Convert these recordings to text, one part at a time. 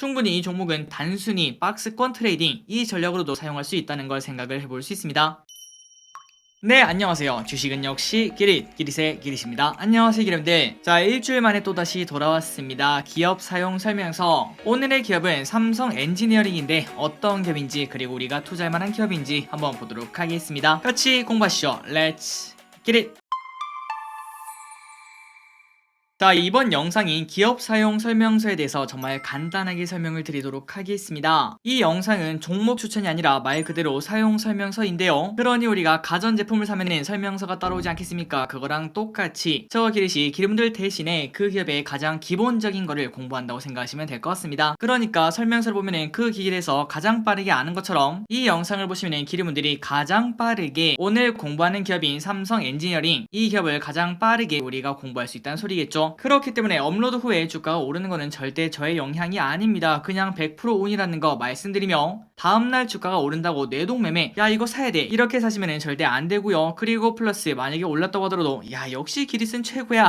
충분히 이 종목은 단순히 박스권 트레이딩 이 전략으로도 사용할 수 있다는 걸 생각을 해볼 수 있습니다. 네, 안녕하세요. 주식은 역시 기릿의 기릿입니다. 안녕하세요, 기릿들. 자, 일주일 만에 또다시 돌아왔습니다. 기업 사용 설명서. 오늘의 기업은 삼성 엔지니어링인데 어떤 기업인지 그리고 우리가 투자할 만한 기업인지 한번 보도록 하겠습니다. 같이 공부하시죠. 렛츠 기릿. 자, 이번 영상인 기업 사용 설명서에 대해서 정말 간단하게 설명을 드리도록 하겠습니다. 이 영상은 종목 추천이 아니라 말 그대로 사용 설명서인데요. 그러니 우리가 가전제품을 사면은 설명서가 따라오지 않겠습니까? 그거랑 똑같이 저 기릿이 기름들 대신에 그 기업의 가장 기본적인 거를 공부한다고 생각하시면 될 것 같습니다. 그러니까 설명서를 보면은 그 길에서 가장 빠르게 아는 것처럼 이 영상을 보시면은 기름분들이 가장 빠르게 오늘 공부하는 기업인 삼성 엔지니어링 이 기업을 가장 빠르게 우리가 공부할 수 있다는 소리겠죠. 그렇기 때문에 업로드 후에 주가가 오르는 거는 절대 저의 영향이 아닙니다. 그냥 100% 운이라는 거 말씀드리며 다음날 주가가 오른다고 뇌동매매 야 이거 사야 돼 이렇게 사시면 절대 안 되고요. 그리고 플러스 만약에 올랐다고 하더라도 야 역시 기릿은 최고야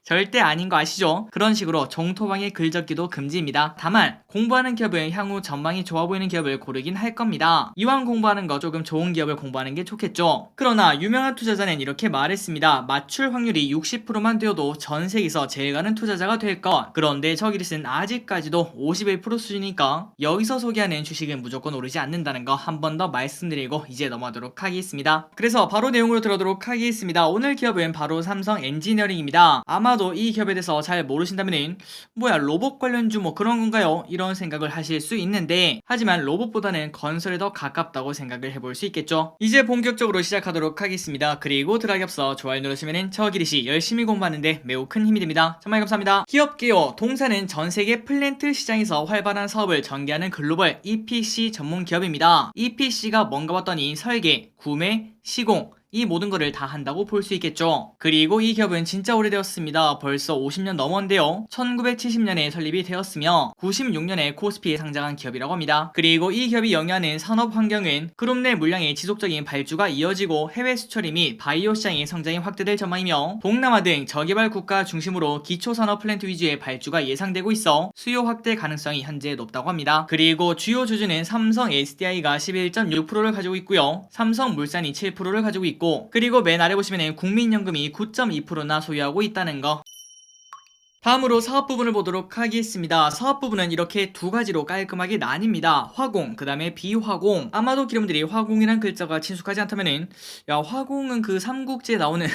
절대 아닌 거 아시죠? 그런 식으로 정토방에 글적기도 금지입니다. 다만 공부하는 기업은 향후 전망이 좋아 보이는 기업을 고르긴 할 겁니다. 이왕 공부하는 거 조금 좋은 기업을 공부하는 게 좋겠죠. 그러나 유명한 투자자는 이렇게 말했습니다. 맞출 확률이 60%만 되어도 전 세계에서 제일 가는 투자자가 될 것. 그런데 저 기릿은 아직까지도 51% 수준이니까 여기서 소개하는 주식은 무조건 오르지 않는다는 거 한 번 더 말씀드리고 이제 넘어가도록 하겠습니다. 그래서 바로 내용으로 들어가도록 하겠습니다. 오늘 기업은 바로 삼성 엔지니어링입니다. 아마도 이 기업에 대해서 잘 모르신다면은 뭐야 로봇 관련주 뭐 그런 건가요? 이런 생각을 하실 수 있는데 하지만 로봇보다는 건설에 더 가깝다고 생각을 해볼 수 있겠죠. 이제 본격적으로 시작하도록 하겠습니다. 그리고 들어가기 앞서 좋아요 누르시면은 저 기릿이 열심히 공부하는데 매우 큰 힘이 됩니다. 정말 감사합니다. 기업 개요. 동사는 전 세계 플랜트 시장에서 활발한 사업을 전개하는 글로벌 EPC 전문 기업입니다. EPC가 뭔가 봤더니 설계, 구매, 시공 이 모든 거를 다 한다고 볼 수 있겠죠. 그리고 이 기업은 진짜 오래되었습니다. 벌써 50년 넘었는데요. 1970년에 설립이 되었으며 96년에 코스피에 상장한 기업이라고 합니다. 그리고 이 기업이 영위하는 산업 환경은 그룹 내 물량의 지속적인 발주가 이어지고 해외 수출이 및 바이오 시장의 성장이 확대될 전망이며 동남아 등 저개발 국가 중심으로 기초산업 플랜트 위주의 발주가 예상되고 있어 수요 확대 가능성이 현재 높다고 합니다. 그리고 주요 주주는 삼성 SDI가 11.6%를 가지고 있고요. 삼성물산이 7%를 가지고 있고 그리고 맨 아래 보시면 국민연금이 9.2%나 소유하고 있다는 거. 다음으로 사업 부분을 보도록 하겠습니다. 사업 부분은 이렇게 두 가지로 깔끔하게 나뉩니다. 화공, 그 다음에 비화공. 아마도 기름들이 화공이란 글자가 친숙하지 않다면은 야 화공은 그 삼국지에 나오는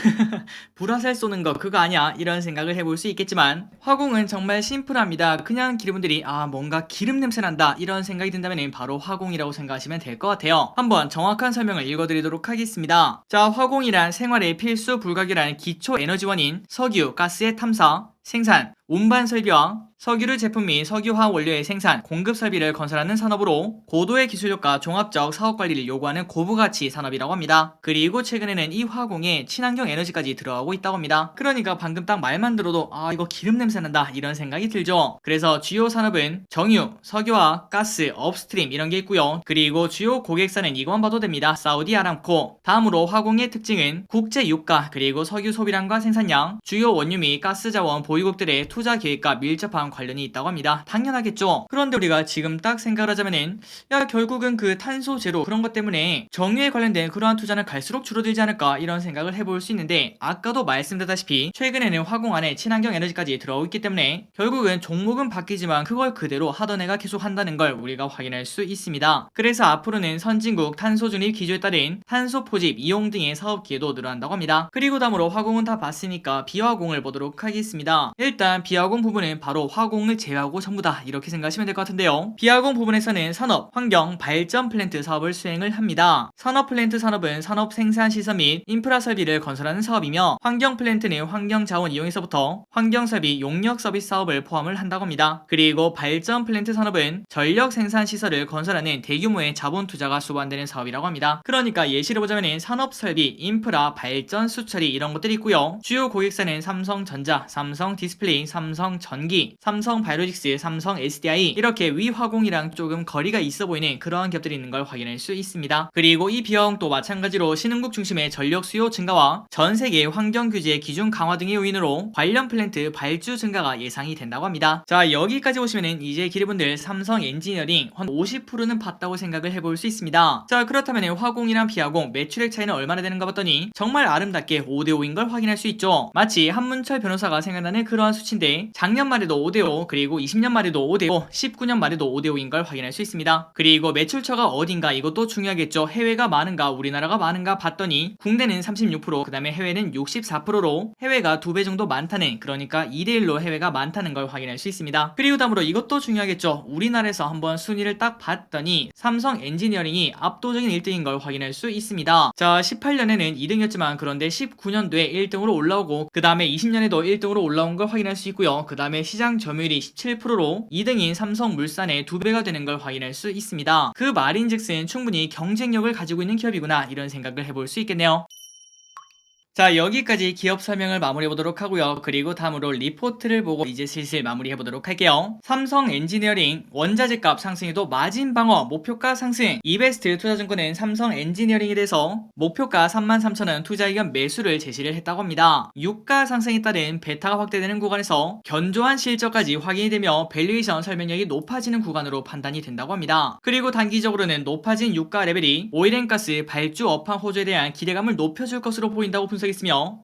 불화살 쏘는 거 그거 아니야? 이런 생각을 해볼 수 있겠지만 화공은 정말 심플합니다. 그냥 기름분들이 아 뭔가 기름 냄새 난다 이런 생각이 든다면 바로 화공이라고 생각하시면 될 것 같아요. 한번 정확한 설명을 읽어드리도록 하겠습니다. 자, 화공이란 생활에 필수 불가결한 기초 에너지원인 석유, 가스의 탐사, 생산, 운반 설비와 석유류 제품 및 석유화 원료의 생산, 공급 설비를 건설하는 산업으로 고도의 기술력과 종합적 사업 관리를 요구하는 고부가치 산업이라고 합니다. 그리고 최근에는 이 화공에 친환경 에너지까지 들어가고 있다고 합니다. 그러니까 방금 딱 말만 들어도 아 이거 기름 냄새 난다 이런 생각이 들죠. 그래서 주요 산업은 정유, 석유화, 가스, 업스트림 이런 게 있고요. 그리고 주요 고객사는 이것만 봐도 됩니다. 사우디 아람코. 다음으로 화공의 특징은 국제 유가 그리고 석유 소비량과 생산량, 주요 원유 및 가스 자원 보유국들의 투자 계획과 밀접한 관련이 있다고 합니다. 당연하겠죠. 그런데 우리가 지금 딱 생각을 하자면은 야 결국은 그 탄소 제로 그런 것 때문에 정유에 관련된 그러한 투자는 갈수록 줄어들지 않을까 이런 생각을 해볼 수 있는데 아까도 말씀드렸다시피 최근에는 화공 안에 친환경 에너지까지 들어오고 있기 때문에 결국은 종목은 바뀌지만 그걸 그대로 하던 애가 계속 한다는 걸 우리가 확인할 수 있습니다. 그래서 앞으로는 선진국 탄소 중립 기조에 따른 탄소 포집 이용 등의 사업 기회도 늘어난다고 합니다. 그리고 다음으로 화공은 다 봤으니까 비화공을 보도록 하겠습니다. 일단 비화공 부분은 바로 화공을 제외하고 전부다 이렇게 생각하시면 될 것 같은데요. 비화공 부분에서는 산업, 환경, 발전 플랜트 사업을 수행을 합니다. 산업 플랜트 산업은 산업 생산 시설 및 인프라 설비를 건설하는 사업이며 환경 플랜트는 환경 자원 이용에서부터 환경 설비 용역 서비스 사업을 포함을 한다고 합니다. 그리고 발전 플랜트 산업은 전력 생산 시설을 건설하는 대규모의 자본 투자가 수반되는 사업이라고 합니다. 그러니까 예시를 보자면 산업 설비, 인프라, 발전 수처리 이런 것들이 있고요. 주요 고객사는 삼성전자, 삼성 디스플레이, 삼성전기, 삼성바이오로직스, 삼성 SDI 이렇게 위화공이랑 조금 거리가 있어 보이는 그러한 기업들이 있는 걸 확인할 수 있습니다. 그리고 이 비화공도 마찬가지로 신흥국 중심의 전력 수요 증가와 전 세계 환경 규제 기준 강화 등의 요인으로 관련 플랜트 발주 증가가 예상이 된다고 합니다. 자, 여기까지 보시면은 이제 기르분들 삼성 엔지니어링 한 50%는 봤다고 생각을 해볼 수 있습니다. 자, 그렇다면 화공이랑 비화공 매출액 차이는 얼마나 되는가 봤더니 정말 아름답게 5대5인 걸 확인할 수 있죠. 마치 한문철 변호사가 생각나는 그러한 수치인데 작년 말에도 5대5, 그리고 20년 말에도 5대5, 19년 말에도 5대5인 걸 확인할 수 있습니다. 그리고 매출처가 어딘가 이것도 중요하겠죠. 해외가 많은가 우리나라가 많은가 봤더니 국내는 36%, 그 다음에 해외는 64%로 해외가 2배 정도 많다는, 그러니까 2대1로 해외가 많다는 걸 확인할 수 있습니다. 그리고 다음으로 이것도 중요하겠죠. 우리나라에서 한번 순위를 딱 봤더니 삼성 엔지니어링이 압도적인 1등인 걸 확인할 수 있습니다. 자, 18년에는 2등이었지만 그런데 19년도에 1등으로 올라오고 그 다음에 20년에도 1등으로 올라온 걸 확인할 수 있고요. 그 다음에 시장 점유율이 17%로 2등인 삼성물산의 2배가 되는 걸 확인할 수 있습니다. 그 말인즉슨 충분히 경쟁력을 가지고 있는 기업이구나 이런 생각을 해볼 수 있겠네요. 자, 여기까지 기업 설명을 마무리해보도록 하고요. 그리고 다음으로 리포트를 보고 이제 슬슬 마무리해보도록 할게요. 삼성 엔지니어링 원자재 값 상승에도 마진 방어 목표가 상승. 이베스트 투자증권은 삼성 엔지니어링에 대해서 목표가 33,000원 투자 의견 매수를 제시를 했다고 합니다. 유가 상승에 따른 베타가 확대되는 구간에서 견조한 실적까지 확인이 되며 밸류에이션 설명력이 높아지는 구간으로 판단이 된다고 합니다. 그리고 단기적으로는 높아진 유가 레벨이 오일앤가스 발주 업황 호조에 대한 기대감을 높여줄 것으로 보인다고 분석했으며,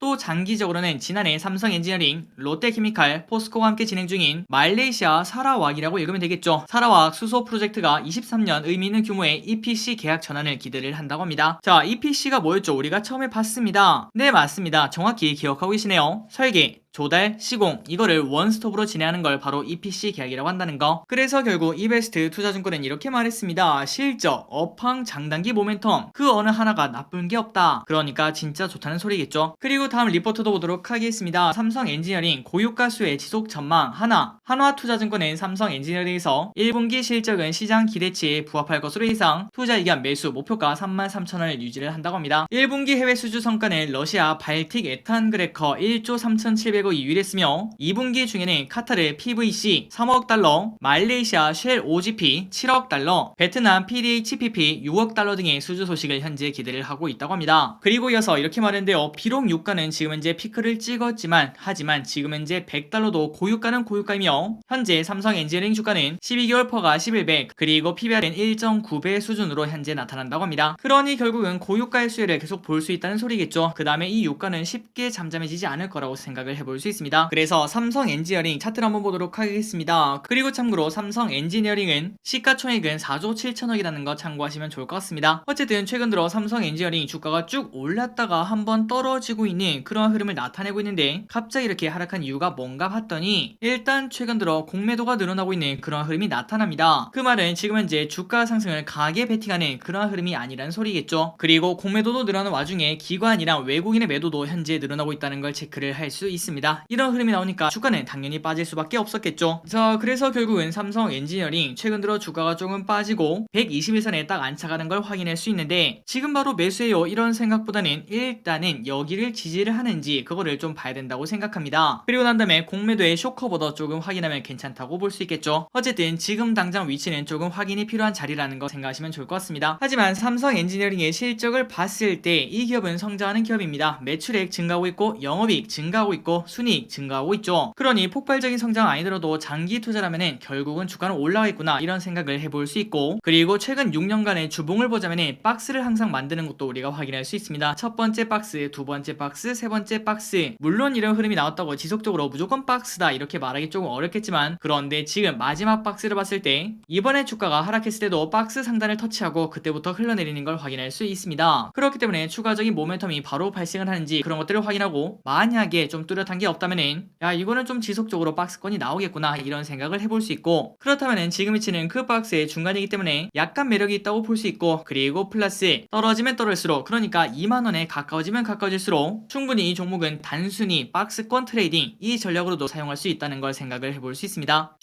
또 장기적으로는 지난해 삼성 엔지니어링, 롯데케미칼, 포스코와 함께 진행 중인 말레이시아 사라왁이라고 읽으면 되겠죠. 사라왁 수소 프로젝트가 23년 의미 있는 규모의 EPC 계약 전환을 기대를 한다고 합니다. 자, EPC가 뭐였죠? 우리가 처음에 봤습니다. 네, 맞습니다. 정확히 기억하고 계시네요. 설계, 조달, 시공 이거를 원스톱으로 진행하는 걸 바로 EPC 계약이라고 한다는 거. 그래서 결국 이베스트 투자증권은 이렇게 말했습니다. 실적, 업황, 장단기 모멘텀 그 어느 하나가 나쁜 게 없다. 그러니까 진짜 좋다는 소리겠죠. 그리고 다음 리포트도 보도록 하겠습니다. 삼성 엔지니어링 고유가 수의 지속 전망 한화투자증권은 삼성 엔지니어링에서 1분기 실적은 시장 기대치에 부합할 것으로 예상, 투자 의견 매수 목표가 33,000원을 유지를 한다고 합니다. 1분기 해외 수주 성과는 러시아 발틱 에탄 그레커 1조 3,700억 유일했으며 2분기 중에는 카타르 PVC 3억 달러, 말레이시아 쉘 OGP 7억 달러, 베트남 PDHPP 6억 달러 등의 수주 소식을 현재 기대를 하고 있다고 합니다. 그리고 이어서 이렇게 말했는데요. 비록 유가는 지금 현재 피크를 찍었지만 하지만 지금 현재 100달러도 고유가는 고유가이며 현재 삼성 엔지니어링 주가는 12개월 퍼가 11배, 그리고 PBR은 1.9배 수준으로 현재 나타난다고 합니다. 그러니 결국은 고유가의 수혜를 계속 볼 수 있다는 소리겠죠. 그 다음에 이 유가는 쉽게 잠잠해지지 않을 거라고 생각을 해볼 수 있습니다. 그래서 삼성 엔지니어링 차트를 한번 보도록 하겠습니다. 그리고 참고로 삼성 엔지니어링은 시가총액은 4조 7천억이라는 거 참고하시면 좋을 것 같습니다. 어쨌든 최근 들어 삼성 엔지니어링 주가가 쭉 올랐다가 한번 떨어지고 있는 그런 흐름을 나타내고 있는데, 갑자기 이렇게 하락한 이유가 뭔가 봤더니 일단 최근 들어 공매도가 늘어나고 있는 그런 흐름이 나타납니다. 그 말은 지금 현재 주가 상승을 강하게 베팅하는 그런 흐름이 아니라는 소리겠죠. 그리고 공매도도 늘어나는 와중에 기관이랑 외국인의 매도도 현재 늘어나고 있다는 걸 체크를 할 수 있습니다. 이런 흐름이 나오니까 주가는 당연히 빠질 수밖에 없었겠죠. 자, 그래서 결국은 삼성 엔지니어링 최근 들어 주가가 조금 빠지고 121선에 딱 안착하는 걸 확인할 수 있는데, 지금 바로 매수해요 이런 생각보다는 일단은 여기를 지지를 하는지 그거를 좀 봐야 된다고 생각합니다. 그리고 난 다음에 공매도의 쇼커보다 조금 확인하면 괜찮다고 볼 수 있겠죠. 어쨌든 지금 당장 위치는 조금 확인이 필요한 자리라는 거 생각하시면 좋을 것 같습니다. 하지만 삼성 엔지니어링의 실적을 봤을 때 이 기업은 성장하는 기업입니다. 매출액 증가하고 있고 영업이익 증가하고 있고 순이익 증가하고 있죠. 그러니 폭발적인 성장 아니더라도 장기 투자라면은 결국은 주가는 올라가겠구나 이런 생각을 해볼 수 있고, 그리고 최근 6년간의 주봉을 보자면은 박스를 항상 만드는 것도 우리가 확인할 수 있습니다. 첫 번째 박스, 두 번째 박스, 세 번째 박스. 물론 이런 흐름이 나왔다고 지속적으로 무조건 박스다 이렇게 말하기 조금 어렵겠지만, 그런데 지금 마지막 박스를 봤을 때 이번에 주가가 하락했을 때도 박스 상단을 터치하고 그때부터 흘러내리는 걸 확인할 수 있습니다. 그렇기 때문에 추가적인 모멘텀이 바로 발생을 하는지 그런 것들을 확인하고, 만약에 좀 뚜렷한 게 없다면은 야 이거는 좀 지속적으로 박스권이 나오겠구나 이런 생각을 해볼 수 있고, 그렇다면은 지금 위치는 그 박스의 중간이기 때문에 약간 매력이 있다고 볼 수 있고, 그리고 플러스 떨어지면 떨어질수록, 그러니까 2만원에 가까워지면 가까워질수록 충분히 이 종목은 단순히 박스권 트레이딩 이 전략으로도 사용할 수 있다는 걸 생각을 해볼 수 있습니다.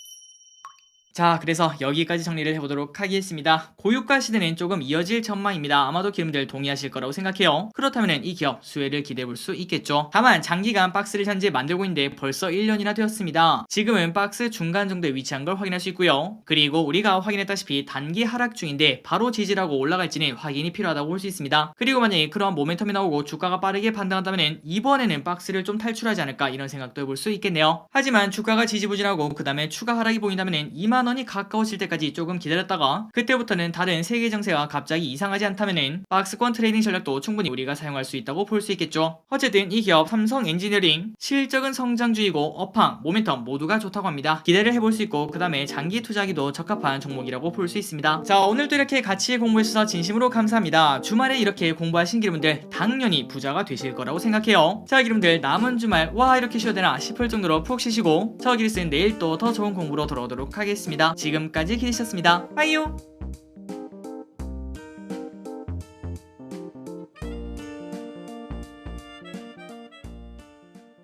자, 그래서 여기까지 정리를 해보도록 하겠습니다. 고유가 시대는 조금 이어질 전망입니다. 아마도 기름들 동의하실 거라고 생각해요. 그렇다면 이 기업 수혜를 기대해볼 수 있겠죠. 다만 장기간 박스를 현재 만들고 있는데 벌써 1년이나 되었습니다. 지금은 박스 중간 정도에 위치한 걸 확인할 수 있고요. 그리고 우리가 확인했다시피 단기 하락 중인데 바로 지지라고 올라갈지는 확인이 필요하다고 볼 수 있습니다. 그리고 만약에 그러한 모멘텀이 나오고 주가가 빠르게 반등한다면 이번에는 박스를 좀 탈출하지 않을까 이런 생각도 해볼 수 있겠네요. 하지만 주가가 지지부진하고 그 다음에 추가 하락이 보인다면 2만원이 가까워질 때까지 조금 기다렸다가 그때부터는 다른 세계 정세가 갑자기 이상하지 않다면 박스권 트레이딩 전략도 충분히 우리가 사용할 수 있다고 볼 수 있겠죠. 어쨌든 이 기업 삼성 엔지니어링 실적은 성장주이고 업황, 모멘텀 모두가 좋다고 합니다. 기대를 해볼 수 있고 그 다음에 장기 투자하기도 적합한 종목이라고 볼 수 있습니다. 자, 오늘도 이렇게 같이 공부해주셔서 진심으로 감사합니다. 주말에 이렇게 공부하신 기름들 당연히 부자가 되실 거라고 생각해요. 자, 기름들 남은 주말 와 이렇게 쉬어야 되나 싶을 정도로 푹 쉬시고 저 기리스는 내일 또 더 좋은 공부로 돌아오도록 하겠습니다. 지금까지 기리셨습니다. 빠이요.